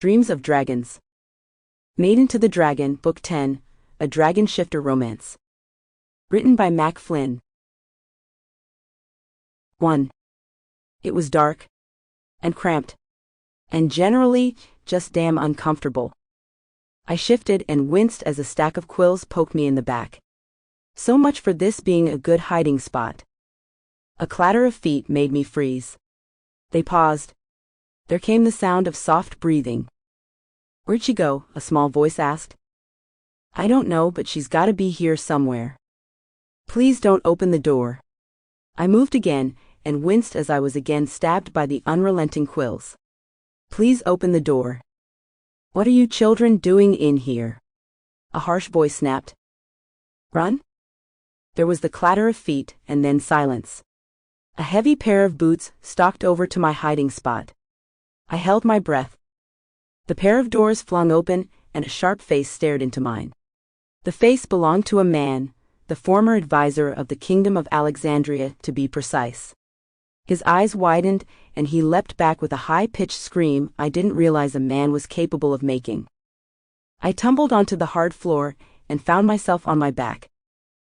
Dreams of Dragons. Maiden to the Dragon, Book 10, A Dragon Shifter Romance. Written by Flynn. 1. It was dark, and cramped, and generally, just damn uncomfortable. I shifted and winced as a stack of quills poked me in the back. So much for this being a good hiding spot. A clatter of feet made me freeze. They paused. There came the sound of soft breathing. "Where'd she go?" a small voice asked. "I don't know, but she's gotta be here somewhere. Please don't open the door." I moved again, and winced as I was again stabbed by the unrelenting quills. "Please open the door." "What are you children doing in here?" a harsh voice snapped. "Run?" There was the clatter of feet, and then silence. A heavy pair of boots stalked over to my hiding spot. I held my breath. The pair of doors flung open, and a sharp face stared into mine. The face belonged to a man, the former advisor of the Kingdom of Alexandria, to be precise. His eyes widened, and he leapt back with a high-pitched scream I didn't realize a man was capable of making. I tumbled onto the hard floor, and found myself on my back.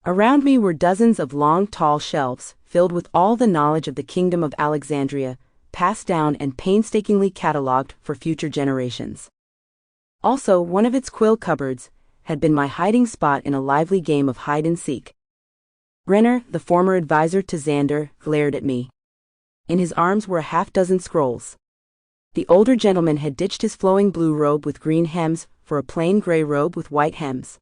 Around me were dozens of long, tall shelves, filled with all the knowledge of the Kingdom of Alexandria, passed down and painstakingly catalogued for future generations. Also, one of its quill cupboards had been my hiding spot in a lively game of hide-and-seek. Renner, the former advisor to Xander, glared at me. In his arms were a half-dozen scrolls. The older gentleman had ditched his flowing blue robe with green hems for a plain gray robe with white hems.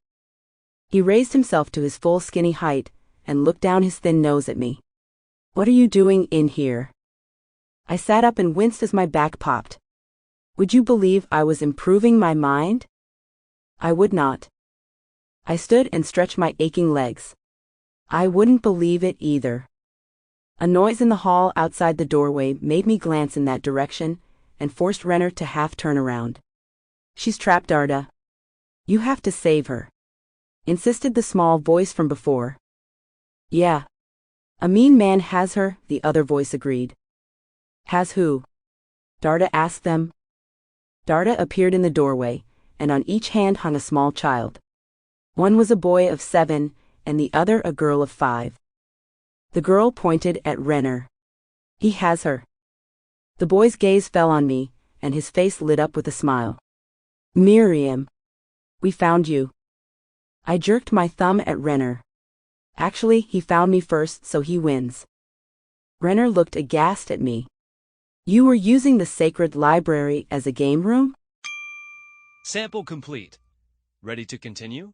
He raised himself to his full skinny height, and looked down his thin nose at me. "What are you doing in here?" I sat up and winced as my back popped. Would you believe I was improving my mind? I would not. I stood and stretched my aching legs. I wouldn't believe it either. A noise in the hall outside the doorway made me glance in that direction, and forced Renner to half turn around. "She's trapped, Darda. You have to save her," insisted the small voice from before. "Yeah. A mean man has her," the other voice agreed. "Has who?" Darda asked them. Darda appeared in the doorway, and on each hand hung a small child. One was a boy of 7, and the other a girl of 5. The girl pointed at Renner. "He has her." The boy's gaze fell on me, and his face lit up with a smile. "Miriam. We found you." I jerked my thumb at Renner. "Actually, he found me first, so he wins." Renner looked aghast at me. "You were using the sacred library as a game room?" Sample complete. Ready to continue?